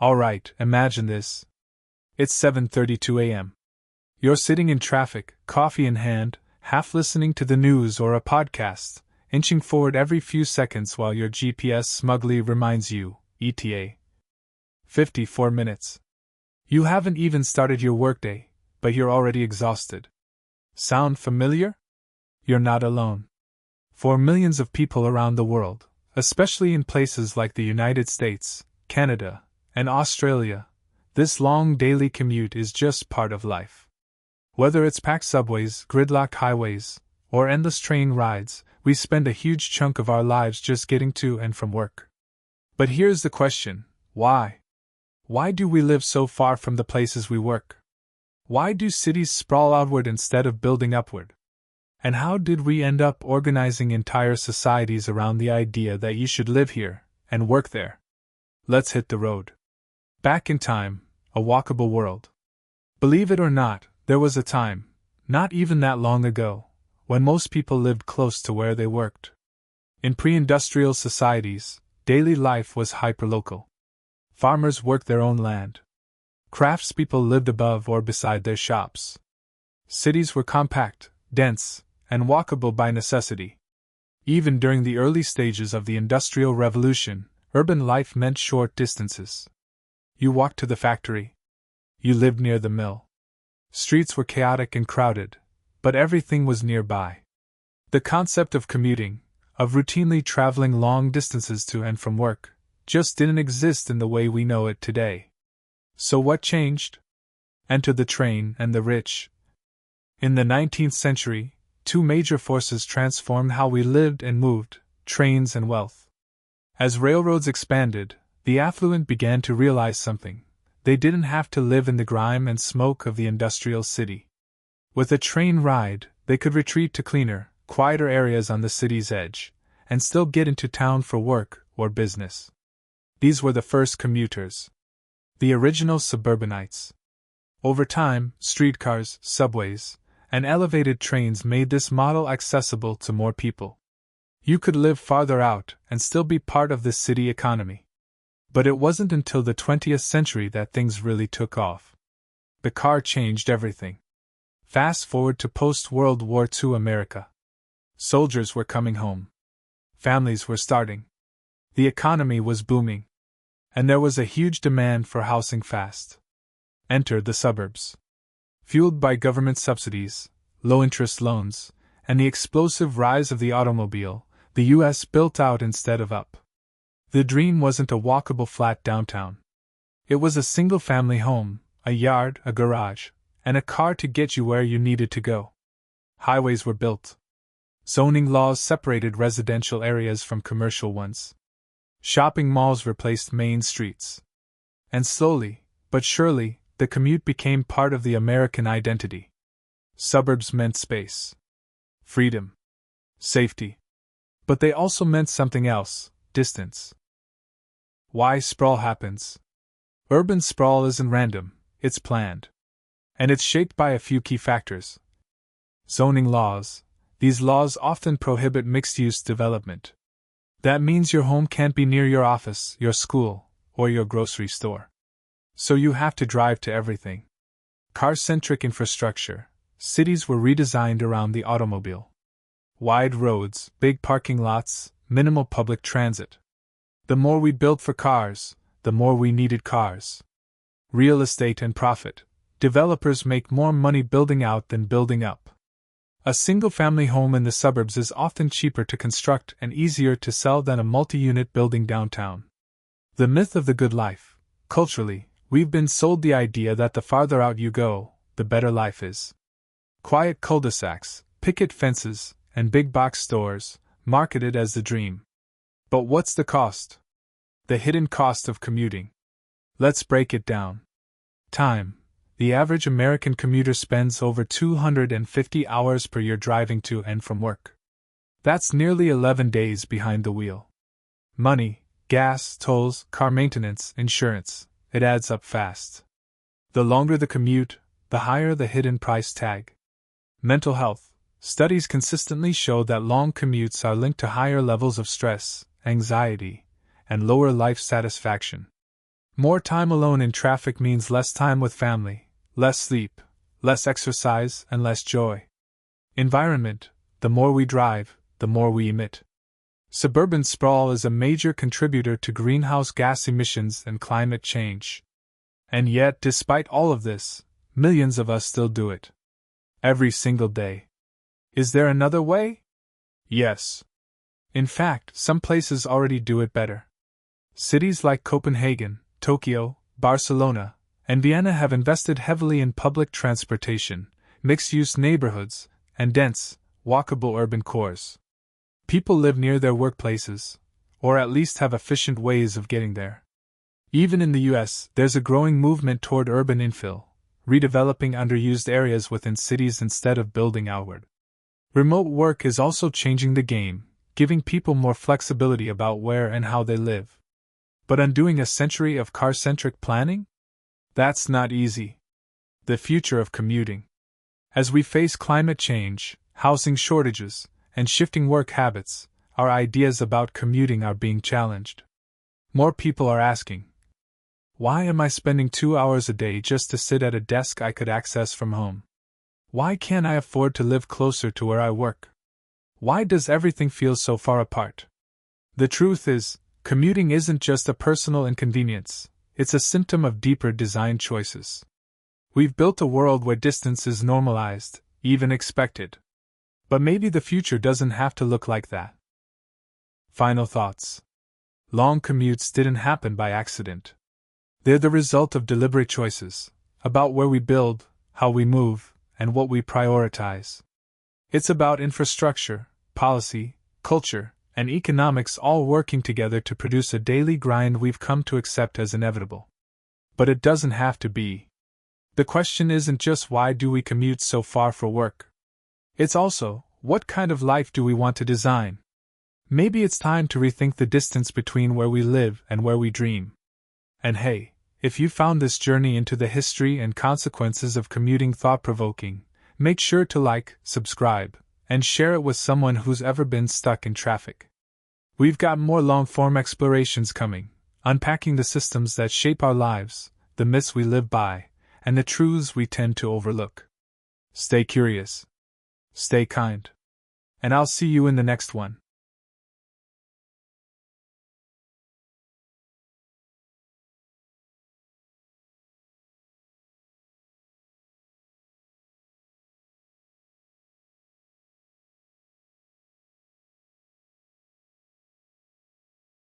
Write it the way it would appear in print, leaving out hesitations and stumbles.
Alright, imagine this. It's 7:32 a.m. You're sitting in traffic, coffee in hand, half listening to the news or a podcast, inching forward every few seconds while your GPS smugly reminds you, ETA. 54 minutes. You haven't even started your workday, but you're already exhausted. Sound familiar? You're not alone. For millions of people around the world, especially in places like the United States, Canada, and Australia, this long daily commute is just part of life. Whether it's packed subways, gridlocked highways, or endless train rides, we spend a huge chunk of our lives just getting to and from work. But here's the question: why? Why do we live so far from the places we work? Why do cities sprawl outward instead of building upward? And how did we end up organizing entire societies around the idea that you should live here and work there? Let's hit the road. Back in time, a walkable world. Believe it or not, there was a time, not even that long ago, when most people lived close to where they worked. In pre-industrial societies, daily life was hyperlocal. Farmers worked their own land. Craftspeople lived above or beside their shops. Cities were compact, dense, and walkable by necessity. Even during the early stages of the Industrial Revolution, urban life meant short distances. You walked to the factory. You lived near the mill. Streets were chaotic and crowded, but everything was nearby. The concept of commuting, of routinely traveling long distances to and from work, just didn't exist in the way we know it today. So what changed? Enter the train and the rich. In the 19th century, two major forces transformed how we lived and moved: trains and wealth. As railroads expanded, the affluent began to realize something: they didn't have to live in the grime and smoke of the industrial city. With a train ride, they could retreat to cleaner, quieter areas on the city's edge, and still get into town for work or business. These were the first commuters. The original suburbanites. Over time, streetcars, subways, and elevated trains made this model accessible to more people. You could live farther out and still be part of the city economy. But it wasn't until the 20th century that things really took off. The car changed everything. Fast forward to post-World War II America. Soldiers were coming home. Families were starting. The economy was booming. And there was a huge demand for housing fast. Enter the suburbs. Fueled by government subsidies, low-interest loans, and the explosive rise of the automobile, the U.S. built out instead of up. The dream wasn't a walkable flat downtown. It was a single-family home, a yard, a garage, and a car to get you where you needed to go. Highways were built. Zoning laws separated residential areas from commercial ones. Shopping malls replaced main streets. And slowly, but surely, the commute became part of the American identity. Suburbs meant space, freedom, safety. But they also meant something else: distance. Why sprawl happens? Urban sprawl isn't random, it's planned. And it's shaped by a few key factors. Zoning laws. These laws often prohibit mixed-use development. That means your home can't be near your office, your school, or your grocery store. So you have to drive to everything. Car-centric infrastructure. Cities were redesigned around the automobile. Wide roads, big parking lots, minimal public transit. The more we built for cars, the more we needed cars. Real estate and profit. Developers make more money building out than building up. A single-family home in the suburbs is often cheaper to construct and easier to sell than a multi-unit building downtown. The myth of the good life. Culturally, we've been sold the idea that the farther out you go, the better life is. Quiet cul-de-sacs, picket fences, and big-box stores, marketed as the dream. But what's the cost? The hidden cost of commuting. Let's break it down. Time. The average American commuter spends over 250 hours per year driving to and from work. That's nearly 11 days behind the wheel. Money, gas, tolls, car maintenance, insurance, it adds up fast. The longer the commute, the higher the hidden price tag. Mental health. Studies consistently show that long commutes are linked to higher levels of stress, anxiety, and lower life satisfaction. More time alone in traffic means less time with family, less sleep, less exercise, and less joy. Environment: the more we drive, the more we emit. Suburban sprawl is a major contributor to greenhouse gas emissions and climate change. And yet, despite all of this, millions of us still do it. Every single day. Is there another way? Yes. In fact, some places already do it better. Cities like Copenhagen, Tokyo, Barcelona, and Vienna have invested heavily in public transportation, mixed-use neighborhoods, and dense, walkable urban cores. People live near their workplaces, or at least have efficient ways of getting there. Even in the US, there's a growing movement toward urban infill, redeveloping underused areas within cities instead of building outward. Remote work is also changing the game, giving people more flexibility about where and how they live. But undoing a century of car-centric planning? That's not easy. The future of commuting. As we face climate change, housing shortages, and shifting work habits, our ideas about commuting are being challenged. More people are asking, why am I spending 2 hours a day just to sit at a desk I could access from home? Why can't I afford to live closer to where I work? Why does everything feel so far apart? The truth is, commuting isn't just a personal inconvenience, it's a symptom of deeper design choices. We've built a world where distance is normalized, even expected. But maybe the future doesn't have to look like that. Final thoughts. Long commutes didn't happen by accident. They're the result of deliberate choices, about where we build, how we move, and what we prioritize. It's about infrastructure, policy, culture, and economics all working together to produce a daily grind we've come to accept as inevitable. But it doesn't have to be. The question isn't just why do we commute so far for work. It's also, what kind of life do we want to design? Maybe it's time to rethink the distance between where we live and where we dream. And hey, if you found this journey into the history and consequences of commuting thought-provoking, make sure to like, subscribe, and share it with someone who's ever been stuck in traffic. We've got more long-form explorations coming, unpacking the systems that shape our lives, the myths we live by, and the truths we tend to overlook. Stay curious. Stay kind. And I'll see you in the next one.